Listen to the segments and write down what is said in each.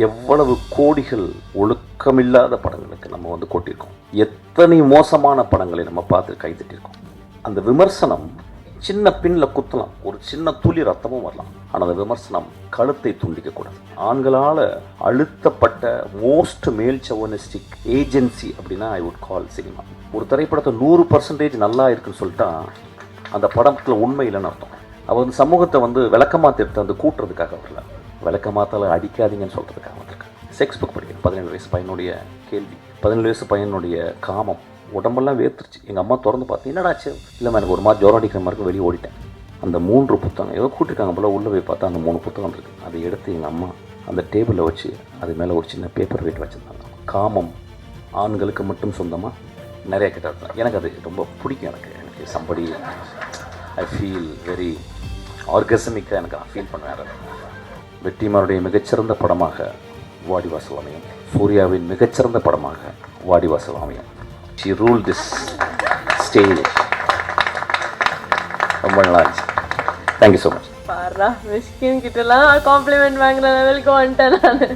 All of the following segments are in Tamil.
எவ்வளவு கோடிகள் ஒழுக்கமில்லாத படங்களுக்கு நம்ம வந்து கொட்டியிருக்கோம். எத்தனை மோசமான படங்களை நம்ம பார்த்து கைத்தட்டியிருக்கோம். அந்த விமர்சனம் சின்ன பின்னில் குத்தலாம், ஒரு சின்ன துளி ரத்தமும் வரலாம். ஆனால் அந்த விமர்சனம் கழுத்தை துண்டிக்கக்கூடாது. ஆண்களால் அழுத்தப்பட்ட மோஸ்ட் மேல் சவனிஸ்டிக் ஏஜென்சி அப்படின்னா ஐ வுட் கால் சினிமா. ஒரு திரைப்படத்தை 100% நல்லா இருக்குன்னு சொல்லிட்டா அந்த படத்தில் உண்மை இல்லைன்னு அர்த்தம். அவர் வந்து சமூகத்தை வந்து விளக்கமாத்த எடுத்து வந்து கூட்டுறதுக்காக வரல, விளக்கமாத்தால அடிக்காதீங்கன்னு சொல்கிறதுக்காக வந்திருக்கேன். செக்ஸ் புக் படிக்கிறேன். 17 வயசு பையனுடைய கேள்வி, 17 வயசு பையனுடைய காமம், உடம்பெல்லாம் வேர்த்துருச்சு. எங்கள் அம்மா திறந்து பார்த்து என்னடாச்சு, இல்லைம்மா எனக்கு ஒரு மாதிரி ஜுரம் அடிக்கிற மாதிரி வெளியே ஓடிட்டேன். அந்த 3 புத்தகம் ஏதோ கூட்டிருக்காங்க போல், உள்ளே போய் பார்த்தா அந்த 3 புத்தகம் இருக்குது. அதை எடுத்து எங்கள் அம்மா அந்த டேபிளில் வச்சு அது மேலே ஒரு சின்ன பேப்பர் வெயிட் வச்சுருந்தாங்க. காமம் ஆண்களுக்கு மட்டும் சொந்தமாக நிறைய கிட்ட எனக்கு அது ரொம்ப பிடிக்கும். எனக்கு சம்படி ஐ ஃபீல் வெரி ஆர்கசமிக்காக எனக்கு நான் ஃபீல் பண்ணுவேன். வெற்றிமாருடைய மிகச்சிறந்த படமாக வாடிவாசல் அமையும், சூர்யாவின் மிகச்சிறந்த படமாக வாடிவாசல் அமையும். She rule this stage. ரொம்ப நல்லா இருந்துச்சு. Thank you so much. பாரா மிஸ்கின் கிட்டலாம் காம்ப்ளிமெண்ட் வாங்குற லெவலுக்கு வந்துட்டேன் நான்.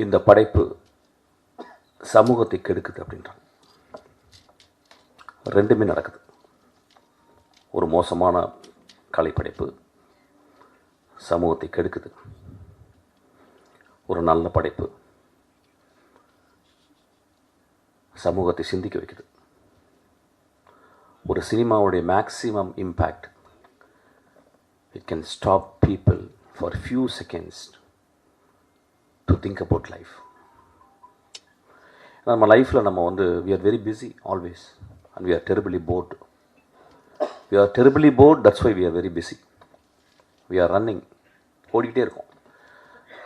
இந்த படைப்பு சமூகத்தை கெடுக்குது அப்படின்றாங்க. ரெண்டுமே நடக்குது. ஒரு மோசமான கலைப்படைப்பு சமூகத்தை கெடுக்குது, ஒரு நல்ல படைப்பு சமூகத்தை சிந்திக்க வைக்குது. ஒரு சினிமாவுடைய maximum impact, it can stop people for few seconds to think about life. நம்ம லைஃப்பில் நம்ம வந்து we are very busy always and we are terribly bored. We are terribly bored, that's why we are very busy. We are running, ஓடிக்கிட்டே இருக்கோம்.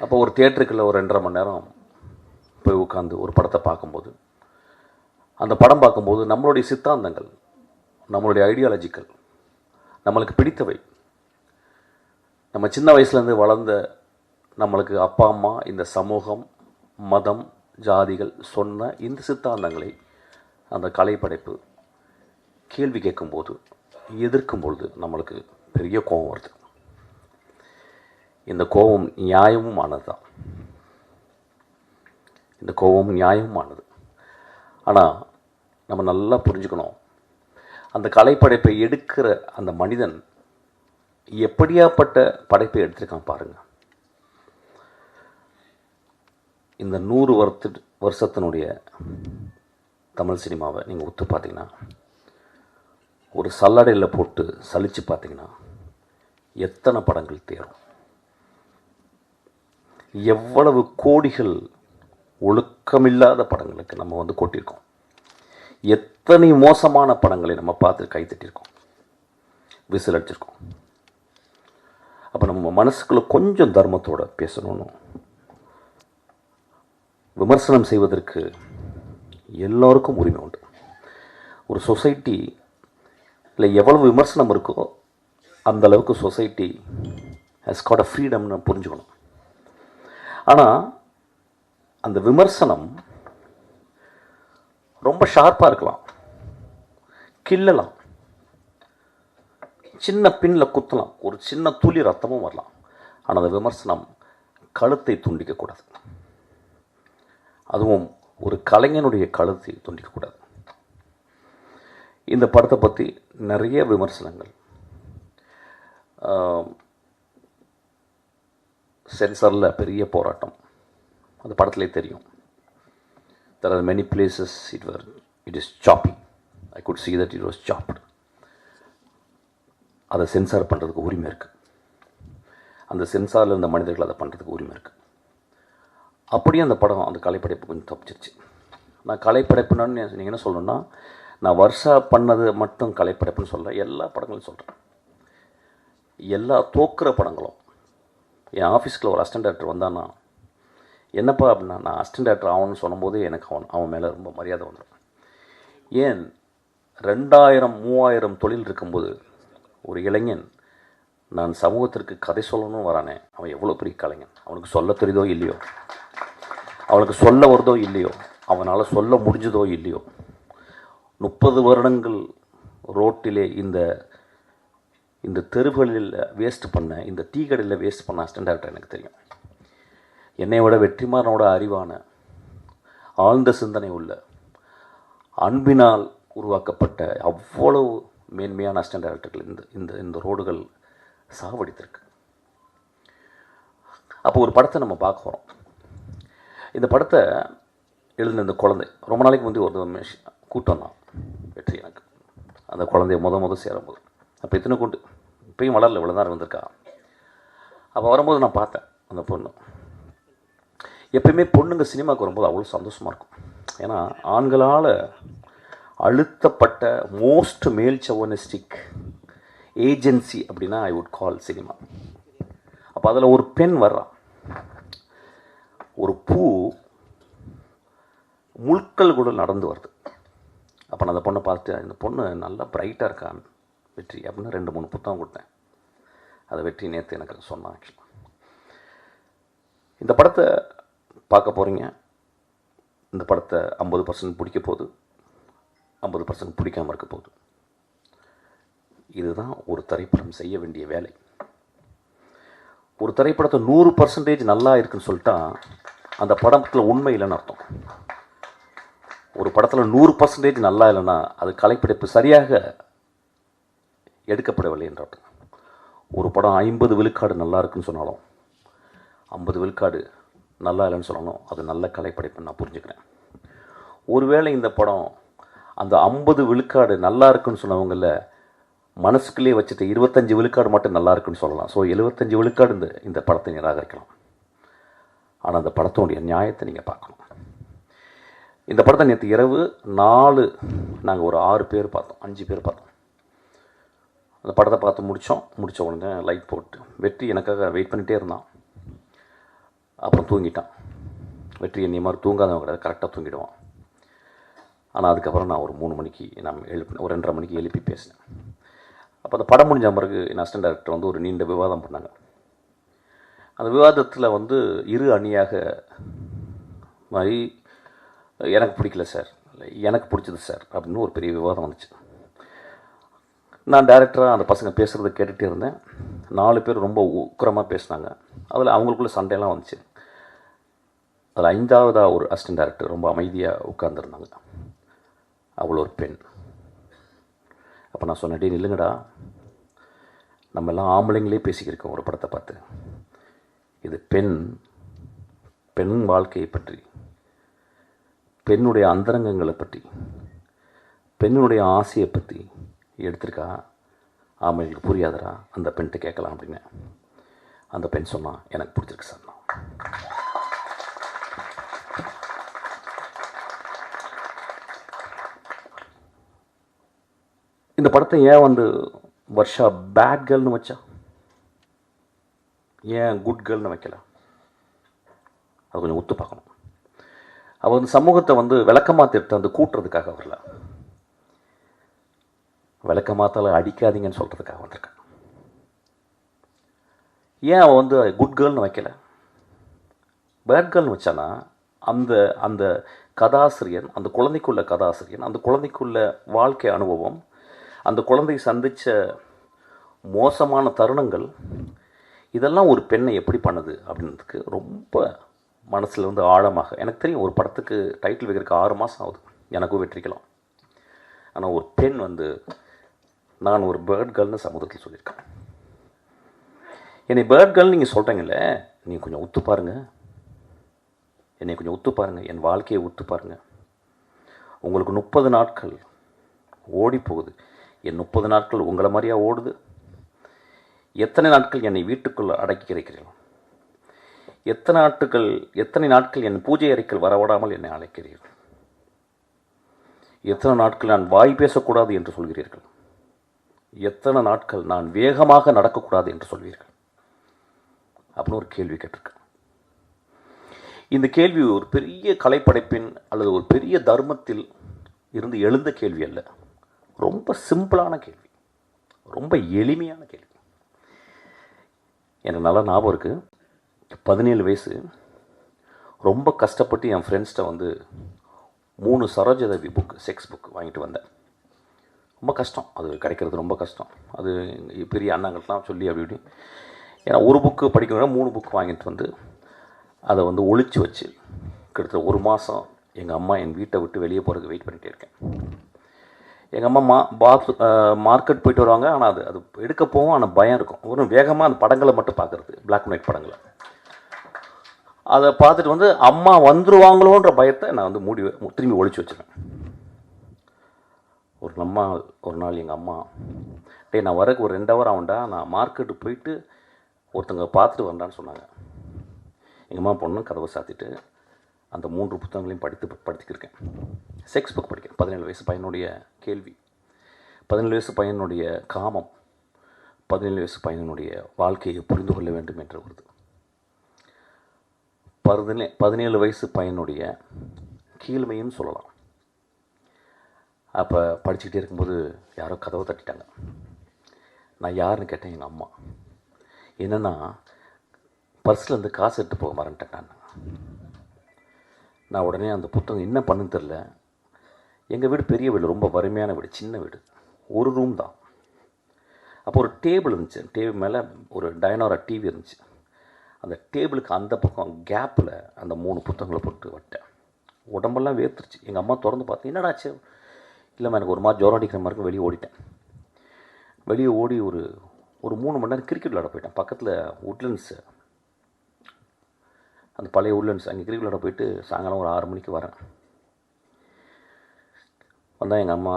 அப்போ ஒரு தியேட்டருக்குள்ள ஒரு 2.5 மணி நேரம் போய் உட்காந்து ஒரு படத்தை பார்க்கும்போது, அந்த படம் பார்க்கும்போது நம்மளுடைய சித்தாந்தங்கள், நம்மளுடைய ஐடியாலஜிக்கல், நம்மளுக்கு பிடித்தவை, நம்ம சின்ன வயசுலேருந்து வளர்ந்த நம்மளுக்கு அப்பா அம்மா, இந்த சமூகம், மதம், ஜாதிகள் சொன்ன இந்த சித்தாந்தங்களை அந்த கலைப்படைப்பு கேள்வி கேட்கும்போது, எதிர்க்கும்பொழுது நம்மளுக்கு பெரிய கோபம் வருது. இந்த கோபம் நியாயமுமானது தான். இந்த கோபம் நியாயமானது. ஆனால் நம்ம நல்லா புரிஞ்சுக்கணும், அந்த கலைப்படைப்பை எடுக்கிற அந்த மனிதன் எப்படியாப்பட்ட படைப்பை எடுத்திருக்கான் பாருங்கள். இந்த 100 வருஷத்தினுடைய தமிழ் சினிமாவை நீங்கள் ஒத்து பார்த்தீங்கன்னா, ஒரு சல்லடையில் போட்டு சலித்து பார்த்தீங்கன்னா எத்தனை படங்கள் தேரும். எவ்வளவு கோடிகள் ஒழுக்கமில்லாத படங்களுக்கு நம்ம வந்து கொட்டியிருக்கோம். எத்தனை மோசமான படங்களை நம்ம பார்த்து கைத்தட்டியிருக்கோம், விசில் அடிச்சிருக்கோம். அப்போ நம்ம மனசுக்குள்ளே கொஞ்சம் தர்மத்தோடு பேசணும்னு, விமர்சனம் செய்வதற்கு எல்லோருக்கும் உரிமை உண்டு. ஒரு சொசைட்டி இல்லை எவ்வளவு விமர்சனம் இருக்கோ அந்த அளவுக்கு சொசைட்டி ஹஸ் காட் அ ஃப்ரீடம்னு புரிஞ்சுக்கணும். ஆனால் அந்த விமர்சனம் ரொம்ப ஷார்ப்பாக இருக்கலாம், கிள்ளலாம், சின்ன பின்னில் குத்தலாம், ஒரு சின்ன துளி ரத்தமும் வரலாம். ஆனால் அந்த விமர்சனம் கழுத்தை துண்டிக்கக்கூடாது. அதுவும் ஒரு கலைஞனுடைய கழுத்தை துண்டிக்கக்கூடாது. இந்த படத்தை பற்றி நிறைய விமர்சனங்கள், சென்சாரில் பெரிய போராட்டம், அந்த படத்துலேயே தெரியும். There are many places it is choppy. I could see that it was chopped. அதை சென்சார் பண்ணுறதுக்கு உரிமை இருக்குது. அந்த சென்சாரில் இருந்த மனிதர்கள் அதை பண்ணுறதுக்கு உரிமை இருக்குது. அப்படியே அந்த படம், அந்த கலைப்படைப்பு கொஞ்சம் தப்பிச்சிருச்சு. நான் கலைப்படைப்புன்னு நீங்கள் என்ன சொல்லணுன்னா, நான் வருஷா பண்ணது மட்டும் கலைப்படைப்புன்னு சொல்ல, எல்லா படங்களும் சொல்கிறேன். எல்லா தோக்குற படங்களும். என் ஆஃபீஸில் ஒரு அசிஸ்டன்ட் டைரக்டர் வந்தான்னா, என்னப்பா அப்படின்னா, நான் அசிஸ்டன்ட் டைரக்டர் ஆகணும்னு சொல்லும்போது எனக்கு அவன் மேலே ரொம்ப மரியாதை வந்துடும். ஏன் 2000-3000 தொழில் இருக்கும்போது ஒரு இளைஞன் நான் சமூகத்திற்கு கதை சொல்லணும்னு வரானே, அவன் எவ்வளோ பெரிய கலைஞன். அவனுக்கு சொல்ல தெரியுதோ இல்லையோ, அவனுக்கு சொல்ல வருதோ இல்லையோ, அவனால் சொல்ல முடிஞ்சதோ இல்லையோ, 30 வருடங்கள் ரோட்டிலே இந்த தெருவுகளில் வேஸ்ட் பண்ண, இந்த டீ கடையில் வேஸ்ட் பண்ண அசிஸ்டன்ட் டைரக்டர் எனக்கு தெரியும். என்னை விட வெற்றிமாறனோட அறிவான ஆழ்ந்த சிந்தனை உள்ள அன்பினால் உருவாக்கப்பட்ட அவ்வளவு மேன்மையான அசிஸ்டன்ட் டைரக்டர்கள் இந்த இந்த இந்த ரோடுகள் சாவடித்திருக்கு. அப்போ ஒரு படத்தை நம்ம பார்க்க போகிறோம். இந்த படத்தை எழுதின இந்த குழந்தை ரொம்ப நாளைக்கு முந்தைய ஒரு கூட்டம் தான் வெற்றி. எனக்கு அந்த குழந்தைய முத சேரும்போது அப்போ இத்தனை கூட்டு இப்பயும் வளரல, இவ்வளோ தான் வந்திருக்கா. அப்போ வரும்போது நான் பார்த்தேன் அந்த பொண்ணு. எப்பயுமே பொண்ணுங்க சினிமாவுக்கு வரும்போது அவ்வளோ சந்தோஷமாக இருக்கும். ஏன்னா ஆண்களால் அழுத்தப்பட்ட மோஸ்ட் மேல் சவனிஸ்டிக் ஏஜென்சி அப்படின்னா ஐ வுட் கால் சினிமா. அப்போ அதில் ஒரு பெண் வர்றான். ஒரு பூ முட்கள் கூட நடந்து வருது. அப்போ நான் அந்த பொண்ணை பார்த்துட்டு, இந்த பொண்ணு நல்லா பிரைட்டாக இருக்கான் வெற்றி அப்படின்னு 2-3 புத்தகம் கொடுத்தேன். அதை வெற்றி நேற்று எனக்கு சொன்னான். ஆக்சுவலாக இந்த படத்தை பார்க்க போகிறீங்க. இந்த படத்தை 50% பிடிக்க போகுது, 50% பிடிக்காமல் இருக்க போகுது. இதுதான் ஒரு திரைப்படம் செய்ய வேண்டிய வேலை. ஒரு திரைப்படத்தை 100% நல்லா இருக்குன்னு சொல்லிட்டா அந்த படத்தில் உண்மை இல்லைன்னு அர்த்தம். ஒரு படத்தில் 100% நல்லா இல்லைன்னா அது கலைப்படைப்பு சரியாக எடுக்கப்படவில்லை என்ற அர்த்தம். ஒரு படம் 50 விழுக்காடு நல்லா இருக்குன்னு சொன்னாலும் 50 விழுக்காடு நல்லா இல்லைன்னு சொல்லணும், அது நல்ல கலைப்படைப்புன்னு நான் புரிஞ்சுக்கிறேன். ஒருவேளை இந்த படம் அந்த 50 விழுக்காடு நல்லா இருக்குன்னு சொன்னவங்கள மனசுக்குள்ளே வச்சுட்டு 25 விழுக்காடு மட்டும் நல்லா இருக்குன்னு சொல்லலாம். ஸோ 75 விழுக்காடு இந்த படத்தை நிராகரிக்கலாம். ஆனால் அந்த படத்தினுடைய நியாயத்தை நீங்கள் பார்க்கணும். இந்த படத்தை நேற்று இரவு நாங்கள் ஒரு 6 பேர் பார்த்தோம், 5 பேர் பார்த்தோம். அந்த படத்தை பார்த்து முடித்த உடனே லைட் போட்டு வெற்றி எனக்காக வெயிட் பண்ணிகிட்டே இருந்தான். அப்புறம் தூங்கிட்டான். வெற்றி என்னை மாதிரி தூங்காதவங்க கிடையாது, கரெக்டாக தூங்கிடுவான். ஆனால் அதுக்கப்புறம் நான் ஒரு 3 மணிக்கு ஒரு 2:30 மணிக்கு எழுப்பி பேசினேன். அப்போ அந்த படம் முடிஞ்ச பிறகு என் அசிஸ்டன்ட் டைரக்டர் வந்து ஒரு நீண்ட விவாதம் பண்ணாங்க. அந்த விவாதத்தில் இரு அணியாக மாதிரி எனக்கு பிடிக்கல சார், எனக்கு பிடிச்சது சார் அப்படின்னு ஒரு பெரிய விவாதம் வந்துச்சு. நான் டைரக்டராக அந்த பசங்க பேசுகிறத கேட்டுகிட்டே இருந்தேன். 4 பேர் ரொம்ப உக்கிரமாக பேசினாங்க. அதில் அவங்களுக்குள்ள சண்டையெல்லாம் வந்துச்சு. அதில் 5ஆவதாக ஒரு அசிஸ்டன்ட் டைரக்டர் ரொம்ப அமைதியாக உட்கார்ந்துருந்தாங்க. அவ்வளோ ஒரு பெண். அப்போ நான் சொன்னேன், நில்லுங்கடா, நம்ம எல்லாம் ஆம்பளைங்களே பேசிக்கிருக்கோம் ஒரு படத்தை பார்த்து. இது பெண் வாழ்க்கையை பற்றி, பெண்ணுடைய அந்தரங்கங்களை பற்றி, பெண்ணுடைய ஆசையை பற்றி எடுத்திருக்கா. ஆம்பளைங்களுக்கு புரியாதரா, அந்த பெண்கிட்ட கேட்கலாம் அப்படின்னு. அந்த பெண் சொன்னான், எனக்கு பிடிச்சிருக்கு சார். இந்த படத்தை ஏன் வர்ஷா பேட் கேர்ள்னு வச்சா, ஏன் குட் கேர்ள்னு வைக்கல? அது கொஞ்சம் ஒத்து பார்க்கணும். அவள் சமூகத்தை விளக்கமாத்திட்டு கூட்டுறதுக்காக வரல, விளக்கமாத்தால அடிக்காதீங்கன்னு சொல்கிறதுக்காக வந்திருக்கான். ஏன் அவன் குட் கேர்ள்னு வைக்கல, பேட் கேர்ள்னு வச்சானா அந்த அந்த கதாசிரியன், அந்த குழந்தைக்குள்ள கதாசிரியன், அந்த குழந்தைக்குள்ள வாழ்க்கை அனுபவம், அந்த குழந்தை சந்தித்த மோசமான தருணங்கள், இதெல்லாம் ஒரு பெண்ணை எப்படி பண்ணுது அப்படின்றதுக்கு ரொம்ப மனசில் ஆழமாக எனக்கு தெரியும். ஒரு படத்துக்கு டைட்டில் வைக்கிறதுக்கு 6 மாதம் ஆகுது, எனக்கும் வெற்றிக்கலாம். ஆனால் ஒரு பெண் நான் ஒரு பேர்ட் கேர்ள்னு சமூகத்தில் சொல்லியிருக்கேன். என்னை பேர்ட் கேர்ள் நீங்கள் சொல்கிறீங்களே, நீங்கள் கொஞ்சம் ஒத்து பாருங்கள், என்னை கொஞ்சம் ஒத்து பாருங்கள், என் வாழ்க்கையை ஒத்து பாருங்கள். உங்களுக்கு 30 நாட்கள் ஓடி போகுது, என் 30 நாட்கள் உங்களை மாதிரியா ஓடுது? எத்தனை நாட்கள் என்னை வீட்டுக்குள்ளே அடக்கி கிடைக்கிறீர்கள்? எத்தனை நாட்கள் என் பூஜை அறைக்குள் வரவிடாமல் என்னை அழைக்கிறீர்கள்? எத்தனை நாட்கள் நான் வாய் பேசக்கூடாது என்று சொல்கிறீர்கள்? எத்தனை நாட்கள் நான் வேகமாக நடக்கக்கூடாது என்று சொல்வீர்கள்? அப்படின்னு ஒரு கேள்வி கேட்டிருக்கேன். இந்த கேள்வி ஒரு பெரிய கலைப்படைப்பின் அல்லது ஒரு பெரிய தர்மத்தில் இருந்து எழுந்த கேள்வி அல்ல. ரொம்ப சிம்பிளான கேள்வி, ரொம்ப எளிமையான கேள்வி. எனக்கு நல்லா ஞாபகம் இருக்குது. 17 வயசு, ரொம்ப கஷ்டப்பட்டு என் ஃப்ரெண்ட்ஸ்கிட்ட 3 சரோஜதேவி புக், செக்ஸ் புக் வாங்கிட்டு வந்தேன். ரொம்ப கஷ்டம், அது கிடைக்கிறது ரொம்ப கஷ்டம். அது பெரிய அண்ணாங்கள்லாம் சொல்லி அப்படி இப்படி. ஏன்னா ஒரு புக்கு படிக்கணும்னா 3 புக் வாங்கிட்டு அதை வந்து ஒளிச்சு வச்சு கிட்டத்தட்ட ஒரு மாதம் எங்கள் அம்மா என் வீட்டை விட்டு வெளியே போகிறதுக்கு வெயிட் பண்ணிகிட்டே இருக்கேன். எங்கள் அம்மா மார்க்கெட் போயிட்டு வருவாங்க. ஆனால் அது எடுக்க போகும். ஆனால் பயம் இருக்கும். ஒரு வேகமாக அந்த படங்களை மட்டும் பார்க்குறது, பிளாக் அண்ட் ஒயிட் படங்களை. அதை பார்த்துட்டு வந்து அம்மா வந்துருவாங்களோன்ற பயத்தை நான் வந்து திரும்பி ஒழிச்சு வச்சுருவேன். ஒரு நாள் எங்கள் அம்மா, நான் வரக்கு ஒரு 2 ஹவர் ஆகும்டா, நான் மார்க்கெட்டு போயிட்டு ஒருத்தங்க பார்த்துட்டு வந்தான்னு சொன்னாங்க. எங்கள் அம்மா பொண்ணு கதவை சாத்திட்டு அந்த 3 புத்தகங்களையும் படித்துக்கிருக்கேன். செக்ஸ் புக் படிக்கிறேன். 17 வயசு பையனுடைய கேள்வி, 17 வயசு பையனுடைய காமம், 17 வயசு பையனுடைய வாழ்க்கையை புரிந்து கொள்ள வேண்டும் என்ற ஒரு 17 வயசு பையனுடைய கீழ்மையும் சொல்லலாம். அப்போ படிச்சுக்கிட்டே இருக்கும்போது யாரோ கதவை தட்டிட்டாங்க. நான் யாருன்னு கேட்டேன். எங்கள் அம்மா. என்னென்னா, பர்ஸ்லேருந்து காசு எடுத்து போக மறந்துட்டேன். நான் உடனே அந்த புத்தகம் என்ன பண்ணுன்னு தெரில. எங்கள் வீடு பெரிய வீடு, ரொம்ப வறுமையான வீடு, சின்ன வீடு, ஒரு ரூம் தான். அப்போ ஒரு டேபிள் இருந்துச்சு. டேபிள் மேலே ஒரு டைனோரா டிவி இருந்துச்சு. அந்த டேபிளுக்கு அந்த பக்கம் கேப்பில் அந்த 3 புத்தகங்களை போட்டு வட்டேன். உடம்பெல்லாம் வேர்த்துருச்சு. எங்கள் அம்மா திறந்து பார்த்து, என்னடாச்சு? இல்லைம்மா, எனக்கு ஒரு மாதிரி ஜுரம் அடிக்கிற மாதிரி வெளியே ஓடிட்டேன். வெளியே ஓடி ஒரு 3 மணி நேரம் கிரிக்கெட் விளையாட போயிட்டேன். பக்கத்தில் உட்லண்ட்ஸு, அந்த பழைய உட்லண்ட்ஸ், அங்கே கிரிக்கெட் விளையாட போயிட்டு சாயங்காலம் ஒரு 6 மணிக்கு வரேன். வந்தால் எங்கள் அம்மா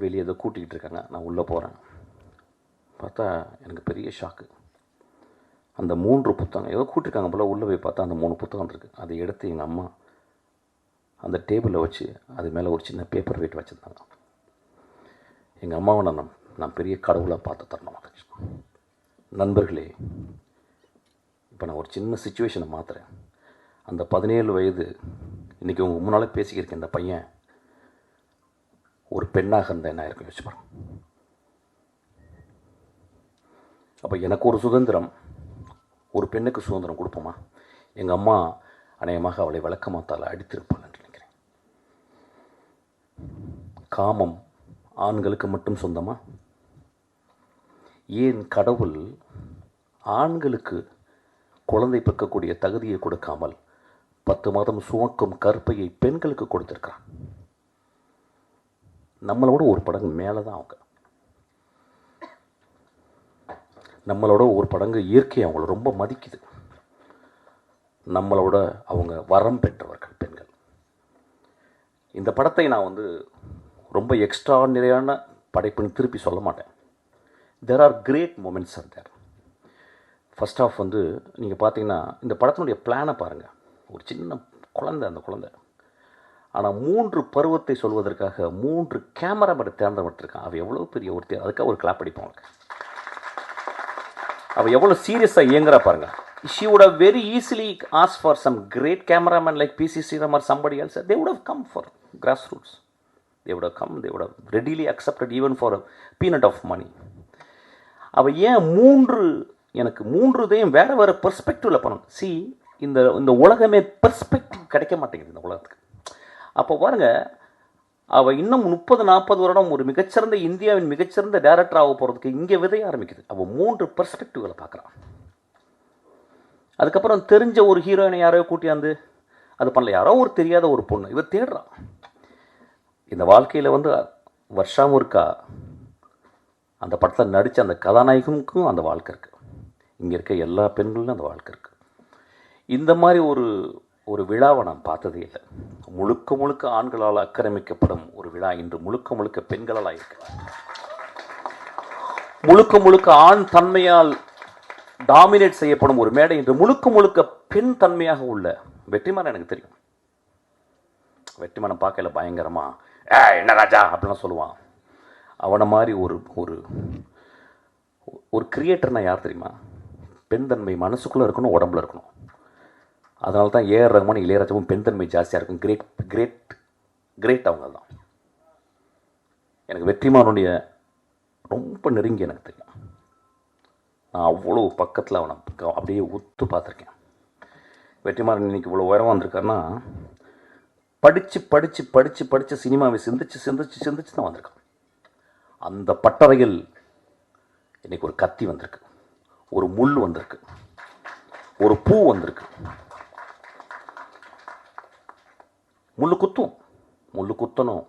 வெளியே ஏதோ கூட்டிக்கிட்டு இருக்காங்க. நான் உள்ளே போகிறேன். பார்த்தா எனக்கு பெரிய ஷாக்கு. அந்த 3 புத்தகம் ஏதோ கூட்டிருக்காங்க போல். உள்ளே போய் பார்த்தா அந்த 3 புத்தகம் இருக்குது. அதை எடுத்து எங்கள் அம்மா அந்த டேபிளில் வச்சு அது மேலே ஒரு சின்ன பேப்பர் வெயிட் வச்சுருந்தாங்க. எங்கள் அம்மாவை நான் பெரிய கடவுளாக பார்த்து தரணும். நண்பர்களே, இப்போ நான் ஒரு சின்ன சுச்சுவேஷனை மாற்றுறேன். அந்த 17 வயது இன்றைக்கி உங்கள் முன்னால் பேசிக்கிருக்கேன். இந்த பையன் ஒரு பெண்ணாக இருந்தால் என்ன இருக்கும் யோசிச்சு பாருங்க. அப்போ எனக்கு ஒரு சுதந்திரம், ஒரு பெண்ணுக்கு சுதந்திரம் கொடுப்போமா? எங்கள் அம்மா அநேகமாக அவளை விளக்கமாத்தால் அடித்திருப்பாள் என்று நினைக்கிறேன். காமம் ஆண்களுக்கு மட்டும் சொந்தமா? ஏன் கடவுள் ஆண்களுக்கு குழந்தை பிறக்கக்கூடிய தகுதியை கொடுக்காமல் 10 மாதம் சுமக்கும் கற்பையை பெண்களுக்கு கொடுத்திருக்கிறான்? நம்மளோட ஒரு படங்கு மேலே தான் அவங்க. நம்மளோட ஒரு படங்கு இயற்கை அவங்கள ரொம்ப மதிக்குது. நம்மளோட அவங்க வரம் பெற்றவர்கள் பெண்கள். இந்த படத்தை நான் வந்து ரொம்ப எக்ஸ்ட்ராடினரியான படைப்புன்னு திருப்பி சொல்ல மாட்டேன். There are great moments are there. First of வந்து நீங்கள் பார்த்தீங்கன்னா இந்த படத்தினுடைய பிளானை பாருங்கள். ஒரு சின்ன குழந்தை, அந்த குழந்தை ஆனால் 3 பருவத்தை சொல்வதற்காக 3 கேமராமேனை தேர்ந்தெடுத்திருக்கான். அவள் எவ்வளோ பெரிய அதுக்காக ஒரு கிளாப் அடிப்போம். அவளுக்கு அவள் எவ்வளோ சீரியஸாக இயங்குறா பாருங்கள். She would have very easily asked for some great cameraman like P.C. Sriram or somebody else. They would have come for grassroots. They would have come. They would have readily accepted even for a peanut of money. அவள் ஏன் 3 எனக்கு 3தையும் வேறு பெர்ஸ்பெக்டிவில் பண்ணணும். சி, இந்த உலகமே பெர்ஸ்பெக்டிவ் கிடைக்க மாட்டேங்குது இந்த உலகத்துக்கு. அப்போ பாருங்கள், அவள் இன்னும் 30-40 வருடம் ஒரு மிகச்சிறந்த இந்தியாவின் மிகச்சிறந்த டைரக்டர் ஆக போகிறதுக்கு இங்கே விதைய ஆரம்பிக்குது. அவள் 3 பெர்ஸ்பெக்டிவ்களை பார்க்குறான். அதுக்கப்புறம் தெரிஞ்ச ஒரு ஹீரோயினை யாரோ கூட்டியாந்து அது பண்ணல, யாரோ ஒரு தெரியாத ஒரு பொண்ணு இவர் தேடுறான். இந்த வாழ்க்கையில் வந்து வருஷம் இருக்கா அந்த படத்தில் நடித்த அந்த கதாநாயகனுக்கும் அந்த வாழ்க்கை இருக்குது. இங்கே இருக்க எல்லா பெண்களும் அந்த வாழ்க்கை இருக்குது. இந்த மாதிரி ஒரு விழாவை நான் பார்த்ததே இல்லை. முழுக்க முழுக்க ஆண்களால் ஆக்கிரமிக்கப்படும் ஒரு விழா இன்று முழுக்க முழுக்க பெண்களால் இருக்கு. முழுக்க முழுக்க ஆண் தன்மையால் டாமினேட் செய்யப்படும் ஒரு மேடை இன்று முழுக்க முழுக்க பெண் தன்மையாக உள்ள வெற்றிமாறன். எனக்கு தெரியும், வெற்றிமாறன் பார்க்கல பயங்கரமா என்ன ராஜா அப்படிலாம் சொல்லுவான். அவனை மாதிரி ஒரு கிரியேட்டர்னா யார் தெரியுமா? பெண் தன்மை மனசுக்குள்ளே இருக்கணும், உடம்புல இருக்கணும். அதனால தான் ஏஆர் ரஹ்மான், இளையராஜாவும் பெண் தன்மை ஜாஸ்தியாக இருக்கும். கிரேட் கிரேட் கிரேட் அவங்க தான். எனக்கு வெற்றிமாறனுடைய ரொம்ப நெருங்கி எனக்கு தெரியும். நான் அவ்வளோ பக்கத்தில் அவனை அப்படியே ஒத்து பார்த்துருக்கேன். வெற்றிமாறன் இன்னைக்கு இவ்வளோ உயரமாக வந்திருக்காருன்னா படித்து சினிமாவை சிந்திச்சு தான் வந்திருக்கான். அந்த பட்டறையில் இன்றைக்கி ஒரு கத்தி வந்திருக்கு, ஒரு முள் வந்திருக்கு, ஒரு பூ வந்திருக்கு. முள்ளு குத்தணும்.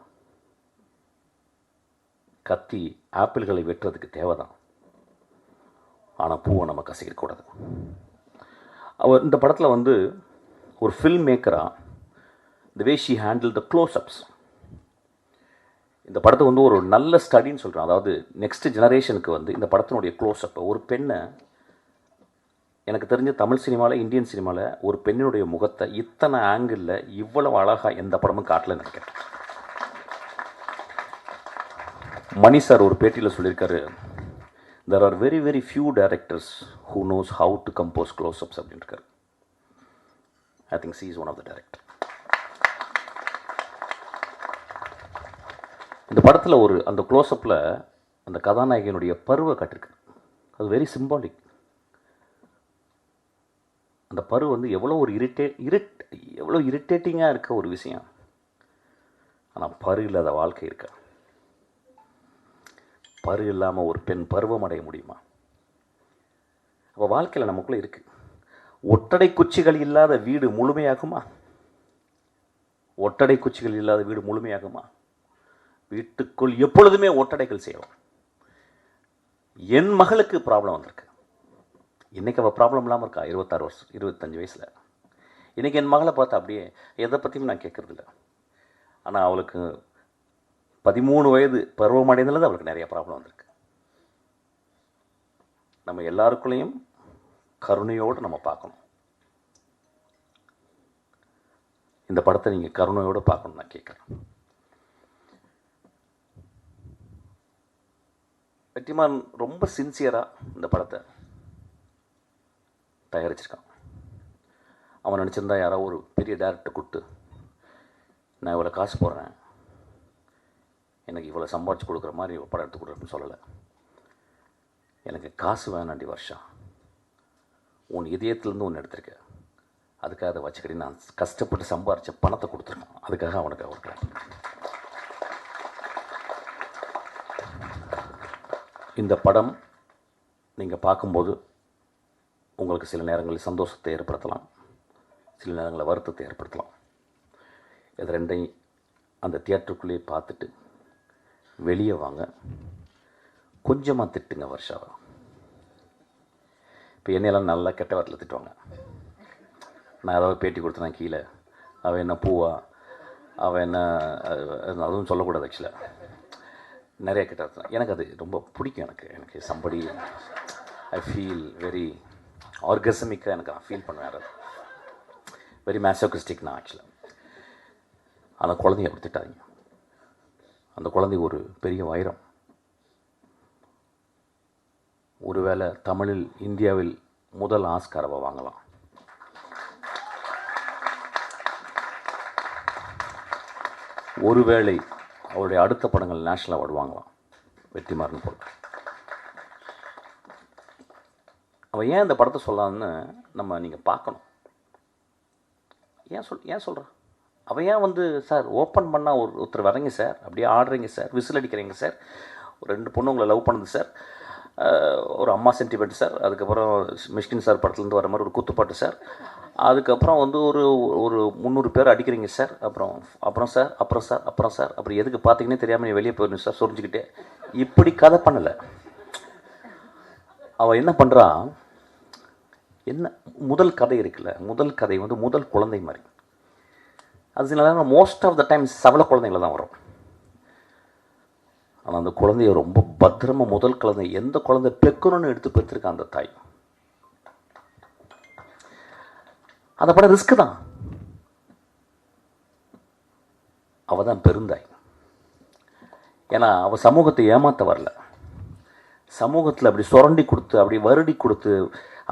கத்தி ஆப்பிள்களை வெட்டுறதுக்கு தேவைதான், ஆனால் பூவை நம்ம கசக்கிக்கூடாது. அவர் இந்த படத்தில் வந்து ஒரு ஃபில்ம் மேக்கராக the way she handle the closeups, இந்த படத்தை வந்து ஒரு நல்ல ஸ்டடின்னு சொல்கிறேன். அதாவது நெக்ஸ்ட் ஜெனரேஷனுக்கு வந்து இந்த படத்தினுடைய க்ளோஸ்அப்பை, ஒரு பெண்ணை, எனக்கு தெரிஞ்ச தமிழ் சினிமாவில், இந்தியன் சினிமாவில் ஒரு பெண்ணினுடைய முகத்தை இத்தனை ஆங்கிளில் இவ்வளவு அழகாக எந்த படமும் காட்டலன்னு நினைக்கிறேன். மணி சார் ஒரு பேட்டியில் சொல்லியிருக்காரு, there are very very few directors who knows how to compose close-ups அப்படின்னு இருக்காரு. I think she is one of the director. இந்த படத்தில் ஒரு அந்த க்ளோஸ்அப்பில் அந்த கதாநாயகனுடைய பருவை காட்டிருக்கு. அது வெரி சிம்பாலிக். அந்த பரு வந்து எவ்வளோ ஒரு எவ்வளோ இரிட்டேட்டிங்காக இருக்க ஒரு விஷயம். ஆனால் பரு இல்லாத வாழ்க்கை இருக்க. பரு இல்லாமல் ஒரு பெண் பருவம் அடைய முடியுமா? அப்போ வாழ்க்கையில் நமக்குள்ளே இருக்குது. ஒட்டடை குச்சிகள் இல்லாத வீடு முழுமையாகுமா? ஒட்டடை குச்சிகள் இல்லாத வீடு முழுமையாகுமா? வீட்டுக்குள் எப்பொழுதுமே ஒட்டடைகள் செய்யலாம். என் மகளுக்கு ப்ராப்ளம் வந்திருக்கு. இன்றைக்கி அவள் ப்ராப்ளம் இல்லாமல் இருக்கா, 26 வருஷம் 25 வயசில். இன்றைக்கி என் மகளை பார்த்தா அப்படியே எதை பற்றியும் நான் கேட்குறதில்ல. ஆனால் அவளுக்கு 13 வயது பருவமடைந்தது அவளுக்கு நிறைய ப்ராப்ளம் வந்திருக்கு. நம்ம எல்லாருக்குள்ளேயும் கருணையோடு நம்ம பார்க்கணும். இந்த படத்தை நீங்கள் கருணையோடு பார்க்கணும் நான் கேட்குறேன். வெற்றிமாறன் ரொம்ப சின்சியராக இந்த படத்தை தயாரிச்சிருக்கான். அவன் நினச்சிருந்தா யாரோ ஒரு பெரிய டேரக்டர் கொடுத்து, நான் இவ்வளோ காசு போடுறேன், எனக்கு இவ்வளோ சம்பாதிச்சு கொடுக்குற மாதிரி ஒரு படம் எடுத்து கொடுக்குறேன்னு சொல்லலை. எனக்கு காசு வேணாண்டி வருஷா, உன் இதயத்துலேருந்து ஒன்று எடுத்திருக்க, அதுக்காக அதை வச்சுக்கடி, நான் கஷ்டப்பட்டு சம்பாதிச்ச பணத்தை கொடுத்துருக்கேன், அதுக்காக அவனுக்கு அவருக்கு. இந்த படம் நீங்கள் பார்க்கும்போது உங்களுக்கு சில நேரங்களில் சந்தோஷத்தை ஏற்படுத்தலாம், சில நேரங்களில் வருத்தத்தை ஏற்படுத்தலாம். இது ரெண்டையும் அந்த தியேட்டருக்குள்ளேயே பார்த்துட்டு வெளியே வாங்க. கொஞ்சமாக திட்டுங்க வருஷாவை. இப்போ என்னையெல்லாம் நல்லா கெட்ட வார்த்தையில் திட்டுவாங்க. நான் ஏதாவது பேட்டி கொடுத்தேன் கீழே, அவள் என்ன பூவா, அவள் என்ன, அதுவும் சொல்லக்கூடாது. ஆக்சுவலாக நிறைய கெட்ட வார்த்தை. எனக்கு அது ரொம்ப பிடிக்கும். எனக்கு சம்படி ஐ ஃபீல் வெரி ஆர்கசமிக்காக எனக்கு நான் ஃபீல் பண்ணுவேன். அது வெரி மேசோகிஸ்டிக் நான் ஆக்சுவலாக. ஆனால் குழந்தைய அப்படி திட்டாதீங்க. அந்த குழந்தை ஒரு பெரிய வைரம். ஒருவேளை தமிழில் இந்தியாவில் முதல் ஆஸ்காரவை வாங்கலாம். ஒருவேளை அவருடைய அடுத்த படங்கள் நேஷனல் அவார்டு வாங்கலாம், வெற்றிமாறன் போல். அவன் ஏன் இந்த படத்தை சொல்லலாம்னு நீங்கள் பார்க்கணும். ஏன் சொல்கிறான்? அவன் ஏன் வந்து சார் ஓப்பன் பண்ணால் ஒருத்தர் வரீங்க சார், அப்படியே ஆடுறீங்க சார், விசில் அடிக்கிறீங்க சார், ஒரு 2 பொண்ணு உங்களை லவ் பண்ணுது சார், ஒரு அம்மா சென்டிமெண்ட் சார், அதுக்கப்புறம் மிஷ்கின் சார் படத்துலேருந்து வர மாதிரி ஒரு குத்துப்பாட்டு சார், அதுக்கப்புறம் வந்து ஒரு 300 பேர் அடிக்கிறீங்க சார், அப்புறம் சார் அப்புறம் எதுக்கு பார்த்தீங்கன்னே தெரியாமல் நீ வெளியே போயிடணும் சார் சொரிஞ்சுக்கிட்டே. இப்படி கதை பண்ணலை. அவள் என்ன பண்ணுறான், என்ன முதல் கதை இருக்குல்ல, முதல் கதை வந்து முதல் குழந்தை மாதிரி. அது சில நேரம் மோஸ்ட் ஆஃப் த டைம் சவள குழந்தைங்கள தான் வரும். ஆனால் அந்த குழந்தைய ரொம்ப பத்திரமாக, முதல் குழந்தை எந்த குழந்தை பெக்கணும்னு எடுத்து பெற்றிருக்கான் அந்த தாய். அந்த படம் ரிஸ்க்கு தான். அவள் தான் பெருந்தாய். ஏன்னா அவள் சமூகத்தை ஏமாற்ற வரல. சமூகத்தில் அப்படி சுரண்டி கொடுத்து, அப்படி வருடி கொடுத்து,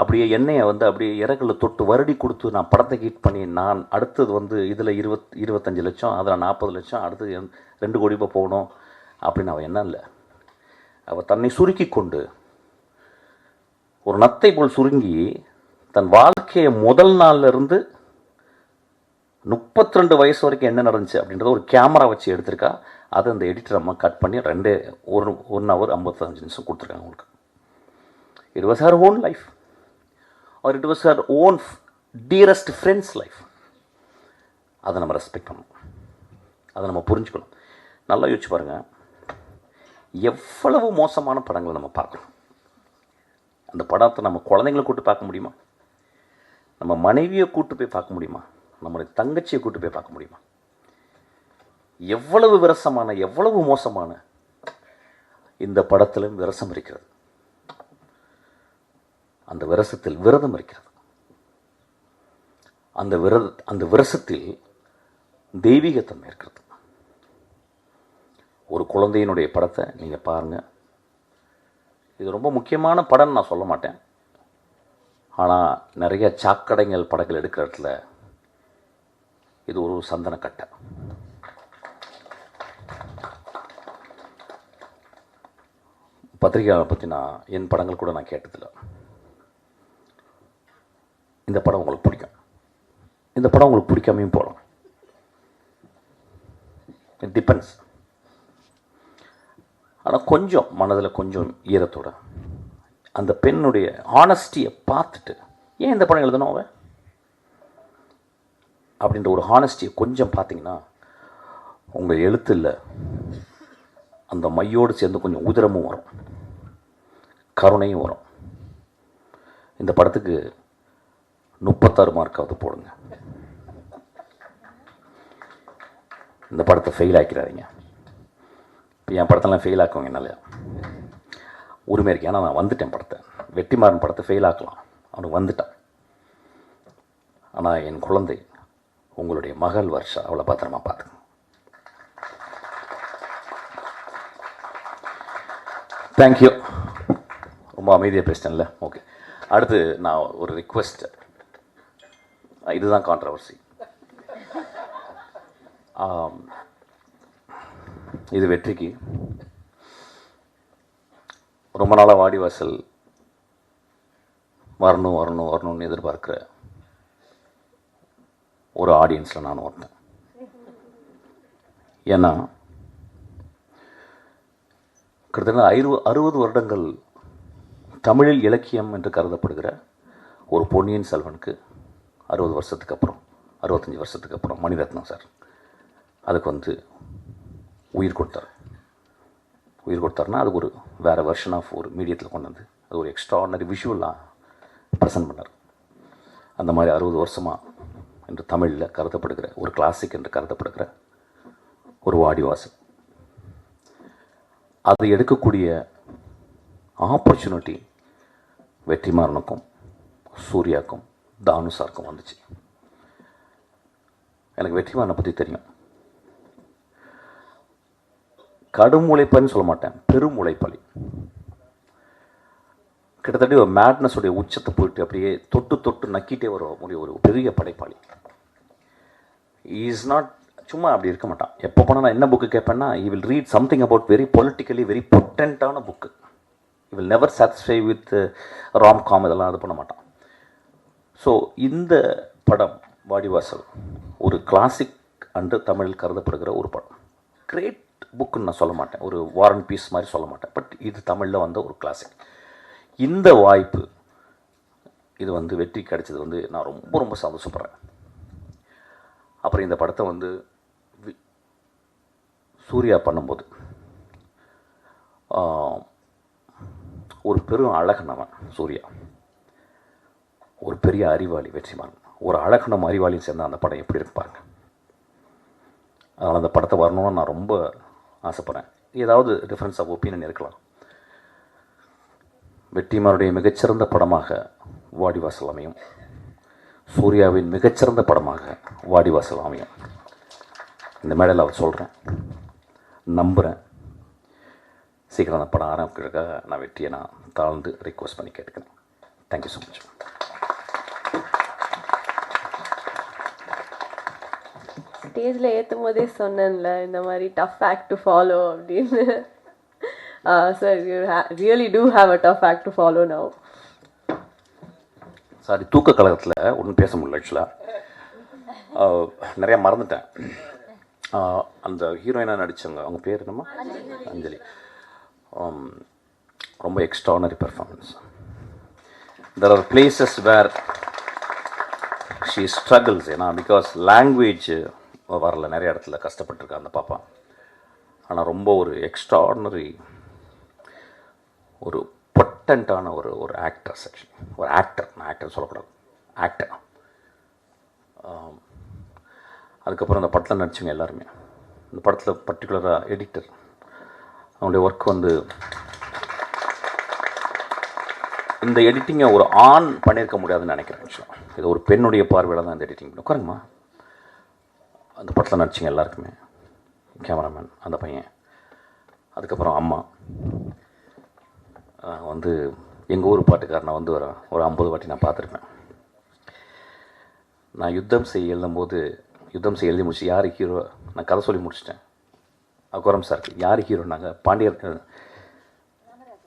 அப்படியே எண்ணெயை வந்து அப்படியே இறகுல தொட்டு வருடி கொடுத்து நான் படத்தை ஹிட் பண்ணி, நான் அடுத்தது வந்து இதில் 25 லட்சம், அதில் 40 லட்சம், அடுத்தது 2 கோடி ரூபாய் போகணும் அப்படின்னு அவள் என்ன இல்லை. அவள் தன்னை சுருக்கி கொண்டு ஒரு நத்தை போல் சுருங்கி தன் வாழ்க்கையை முதல் நாள்ல இருந்து 32 வயசு வரைக்கும் என்ன நடந்துச்சு அப்படின்றத ஒரு கேமரா வச்சு எடுத்திருக்கா. அதை அந்த எடிட்டர் அம்மா கட் பண்ணி 1 hour 55 நிமிஷம் கொடுத்துருக்காங்க உங்களுக்கு. It was her own life, or it was her own dearest friend's life. அதை நம்ம ரெஸ்பெக்ட் பண்ணணும், அதை நம்ம புரிஞ்சுக்கணும். நல்லா யோசிச்சு பாருங்கள், எவ்வளவு மோசமான படங்களை நம்ம பார்க்குறோம். அந்த படத்தை நம்ம குழந்தைங்களை கூப்பிட்டு பார்க்க முடியுமா? நம்ம மனைவியை கூப்பிட்டு போய் பார்க்க முடியுமா? நம்மளுடைய தங்கச்சியை கூப்பிட்டு போய் பார்க்க முடியுமா? எவ்வளவு விரசமான, எவ்வளவு மோசமான இந்த படத்திலும் விரசம் இருக்கிறது. அந்த விரசத்தில் விரதம் இருக்கிறது. அந்த விரசத்தில் தெய்வீகத்தன்மை இருக்கிறது. ஒரு குழந்தையினுடைய படத்தை நீங்கள் பாருங்கள். இது ரொம்ப முக்கியமான படம்னு நான் சொல்ல மாட்டேன். ஆனால் நிறைய சாக்கடைங்கள் படங்கள் எடுக்கிற இடத்துல இது ஒரு சந்தனக்கட்டை. பத்திரிகையாளரை பற்றி என் படங்கள் கூட நான் கேட்டதில்லை. இந்த படம் உங்களுக்கு பிடிக்கும், இந்த படம் உங்களுக்கு பிடிக்காமையும் போகலாம். It depends. ஆனால் கொஞ்சம் மனதில் கொஞ்சம் ஈரத்தோட அந்த பெண்ணுடைய ஹானஸ்டியை பார்த்துட்டு, ஏன் இந்த படம் எழுதணும் அவன் அப்படின்ற ஒரு ஹானஸ்டியை கொஞ்சம் பார்த்தீங்கன்னா உங்கள் எழுத்தில் அந்த மையோடு சேர்ந்து கொஞ்சம் உதிரமும் வரும், கருணையும் வரும். இந்த படத்துக்கு 36 மார்க்காவது போடுங்க. இந்த படத்தை ஃபெயில் ஆக்கிறாதீங்க. இப்போ என் படத்தெல்லாம் ஃபெயில் ஆக்குவாங்க, என்னால் உரிமை இருக்கு. ஏன்னா நான் வந்துட்டேன். வெற்றிமாறன் படத்தை ஃபெயில் ஆக்கலாம், அவனுக்கு வந்துட்டான். ஆனால் என் குழந்தை, உங்களுடைய மகள் வர்ஷா, அவளை பத்திரமா பார்த்துங்க. தேங்க்யூ. ரொம்ப அமைதியாக பேசிட்டேன்ல. ஓகே, அடுத்து நான் ஒரு ரிக்வெஸ்ட். இதுதான் கான்ட்ரவர்சி. இது வெற்றிக்கு ரொம்ப நாளாக வாடிவாசல் வரணும்னு எதிர்பார்க்குற ஒரு ஆடியன்ஸில் நான் ஒருத்தன். ஏன்னா கிட்டத்தட்ட 60 வருடங்கள் தமிழில் இலக்கியம் என்று கருதப்படுகிற ஒரு பொன்னியின் செல்வனுக்கு 60 வருஷத்துக்கு அப்புறம், 65 வருஷத்துக்கு அப்புறம் மணிரத்னம் சார் அதுக்கு உயிர் கொடுத்தாருன்னா அது ஒரு வேறு வெர்ஷன் ஆஃப் ஒரு மீடியத்தில் கொண்டு வந்து அது ஒரு எக்ஸ்ட்ராஆர்டினரி விஷுவலாக ப்ரெசென்ட் பண்ணார். அந்த மாதிரி 60 வருஷமாக என்று தமிழில் கருதப்படுகிற ஒரு கிளாசிக் என்று கருதப்படுகிற ஒரு வாடிவாசல், அது எடுக்கக்கூடிய ஆப்பர்ச்சுனிட்டி வெற்றிமாறனுக்கும் சூர்யாவுக்கும் தானுசாருக்கும் வந்துச்சு. எனக்கு வெற்றிமாறனை பற்றி தெரியும். கடும் உழைப்பாளின்னு சொல்ல மாட்டேன், பெரும் உழைப்பாளி. கிட்டத்தட்ட ஒரு மேட்னஸுடைய உச்சத்தை போயிட்டு அப்படியே தொட்டு நக்கிட்டே வர முடிய ஒரு பெரிய படைப்பாளி. இஸ் நாட் சும்மா அப்படி இருக்க மாட்டான். எப்போ போனால் நான் என்ன புக்கு கேட்பேன்னா, I will read something about very politically very பொட்டன்ட்டான book. I will never satisfy with romcom, இதெல்லாம் அது பண்ண மாட்டான். ஸோ இந்த படம் வாடிவாசல் ஒரு கிளாசிக் அன்று தமிழில் கருதப்படுகிற ஒரு படம். கிரேட் புக்குன்னு நான் சொல்ல மாட்டேன், ஒரு வார் அண்ட் பீஸ் மாதிரி சொல்ல மாட்டேன். பட் இது தமிழில் வந்த ஒரு கிளாசிக். இந்த வாய்ப்பு இது வெற்றி கிடைச்சது நான் ரொம்ப சந்தோஷப்படுறேன். அப்புறம் இந்த படத்தை சூர்யா பண்ணும்போது ஒரு பெரும் அழகன் அவன் சூர்யா, ஒரு பெரிய அறிவாளி வெற்றிமாறன், ஒரு அழகனும் அறிவாளியும் சேர்ந்த அந்த படம் எப்படி இருக்கு பாருங்க. அதனால் அந்த படத்தை வரணும்னு நான் ரொம்ப ஆசைப்பட்றேன். ஏதாவது டிஃப்ரென்ஸ் ஆஃப் ஒப்பீனியன் இருக்கலாம். வெற்றிமாறனுடைய மிகச்சிறந்த படமாக வாடிவாசல் அமையும், சூர்யாவின் மிகச்சிறந்த படமாக வாடிவாசல் அமையும். இந்த மேடையில் அவர் சொல்கிறேன், நம்புகிறேன். சீக்கிரம் அந்த படம் ஆரம்பிக்கிறதுக்காக நான் வெற்றியை தாழ்ந்து ரிக்வெஸ்ட் பண்ணி கேட்டுக்கிறேன். Thank you so much. ஸ்டேஜில் ஏற்றும் போதே சொன்னேன்ல, இந்த மாதிரி டஃப் ஆக்ட் டு ஃபாலோ அப்படின்னு. Sir, you really do have a tough act to follow now. Sorry, தூக்க கழகத்தில் ஒன்றும் பேச முடியல. ஆக்சுவலாக நிறையா மறந்துட்டேன். அந்த ஹீரோயினாக நடித்தவங்க, அவங்க பேர் என்னம்மா? அஞ்சலி. ரொம்ப extraordinary performance. There are places where she struggles. ஏன்னா பிகாஸ் லாங்குவேஜ் வரல, நிறைய இடத்துல கஷ்டப்பட்டுருக்கா அந்த பாப்பா. ஆனால் ரொம்ப ஒரு எக்ஸ்ட்ராடினரி, ஒரு பொட்டண்ட்டான ஒரு ஆக்ட்ரஸ். ஆக்சுவலி ஒரு ஆக்டர், நான் ஆக்டர் சொல்லக்கூடாது, ஆக்டர். அதுக்கப்புறம் அந்த படத்தில் நடிச்சவங்க எல்லாருமே, இந்த படத்தில் பர்டிகுலராக எடிட்டர், அவனுடைய ஒர்க் வந்து இந்த எடிட்டிங்கை ஒரு ஆண் பண்ணியிருக்க முடியாதுன்னு நினைக்கிறேன். ஆக்சுவலாக இது ஒரு பெண்ணுடைய பார்வையில் தான் இந்த எடிட்டிங் பண்ணி உட்காருங்கம்மா. அந்த படத்தில் நடிச்சிங்க எல்லாருக்குமே, கேமராமேன், அந்த பையன், அதுக்கப்புறம் அம்மா வந்து எங்கள் ஊர் பாட்டுக்காரனை வந்து ஒரு 50 வாட்டி நான் பார்த்துருப்பேன். நான் யுத்தம் செய்ய எழுதி முடிச்சு யார் ஹீரோ நான் கதை சொல்லி முடிச்சிட்டேன். அக்கோரம் சார் யார் ஹீரோ, நாங்கள் பாண்டியர்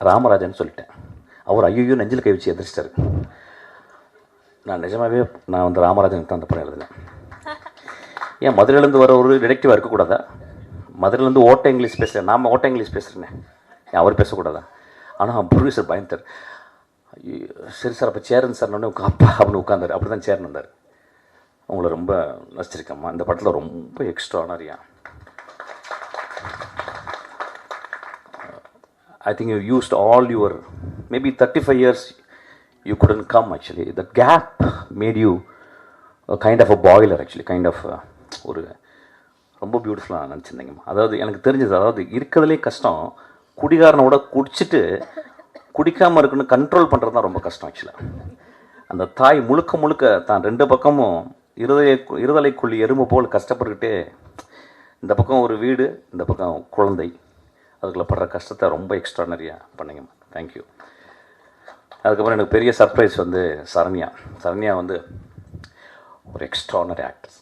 ராமராஜன் சொல்லிட்டேன். அவர் ஐயோ நெஞ்சில் கை வச்சு எதிர்ச்சிட்டாரு. நான் நிஜமாகவே நான் வந்து ராமராஜனுக்கு தான் அந்த படம் எழுதினேன். ஏன் மதுரையிலேருந்து வர ஒரு டிடெக்டிவாக இருக்கக்கூடாதா? மதுரையிலேருந்து ஓட்ட இங்கிலீஷ் பேசுகிறேன், நாம் ஓட்ட இங்கிலீஷ் பேசுகிறேனே, ஏன் அவர் பேசக்கூடாதா? ஆனால் ப்ரொடியூசர் பயந்தார். சரி சார் அப்போ சேரன் சார் உங்கள் அப்பா அப்படின்னு உட்காந்தார். அப்படி தான் சேரன் வந்தார். உங்களை ரொம்ப நடிச்சிருக்கம்மா, இந்த படத்தில் ரொம்ப எக்ஸ்ட்ரானரியா. I think you used all your maybe 35 years you couldn't come actually. The gap made you a kind of a boiler actually, kind of ஒரு ரொம்ப பியூட்டிஃபுல்லாக நினச்சிருந்தீங்கம்மா. அதாவது எனக்கு தெரிஞ்சது, அதாவது இருக்கிறதுலே கஷ்டம் குடிகாரனோட குடிச்சிட்டு குடிக்காமல் இருக்குன்னு கண்ட்ரோல் பண்ணுறது தான் ரொம்ப கஷ்டம் ஆக்சுவலாக. அந்த தாய் முழுக்க தான் 2 பக்கமும் இருதலைக்குள்ளி எறும்பு போல் கஷ்டப்பட்டுக்கிட்டே, இந்த பக்கம் ஒரு வீடு, இந்த பக்கம் குழந்தை, அதுக்குள்ளே படுற கஷ்டத்தை ரொம்ப எக்ஸ்ட்ரானரியாக பண்ணிங்கம்மா. தேங்க்யூ. அதுக்கப்புறம் எனக்கு பெரிய சர்ப்ரைஸ் வந்து சரண்யா வந்து ஒரு எக்ஸ்ட்ரானரி ஆக்ட்ரஸ்.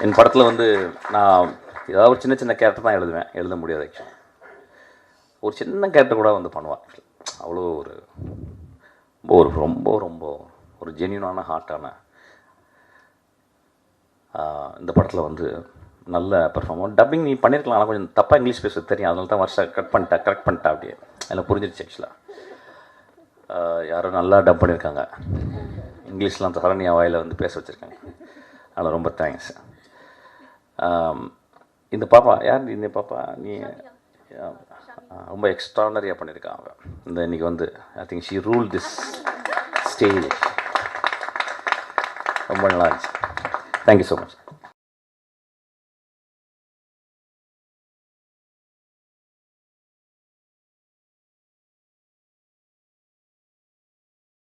என் படத்தில் வந்து நான் ஏதாவது ஒரு சின்ன கேரக்டர் தான் எழுத முடியாது ஆக்சுவலி. ஒரு சின்ன கேரக்டர் கூட வந்து பண்ணுவாள். அவ்வளோ ரொம்ப ஒரு ஜென்யூனான ஹார்ட்டான இந்த படத்தில் வந்து நல்ல பெர்ஃபார்மன்ஸ். டப்பிங் நீ பண்ணியிருக்கலாம், ஆனால் கொஞ்சம் தப்பாக இங்கிலீஷ் பேச தெரியும், அதனால தான் கரெக்ட் பண்ணிட்டா அப்படியே எனக்கு புரிஞ்சிருச்சு ஆக்சுவலாக. யாரும் நல்லா டப் பண்ணியிருக்காங்க, இங்கிலீஷ்லாம் சரண்யா வாயில் வந்து பேச வச்சுருக்காங்க, அதனால் ரொம்ப தேங்க்ஸ். இந்த பாப்பா யார்? இந்த பாப்பா நீ ரொம்ப எக்ஸ்ட்ரானரியாக பண்ணியிருக்கான் அவன். இன்றைக்கி வந்து I think she rule this stage. ரொம்ப நல்லா இருந்துச்சு. Thank you so much.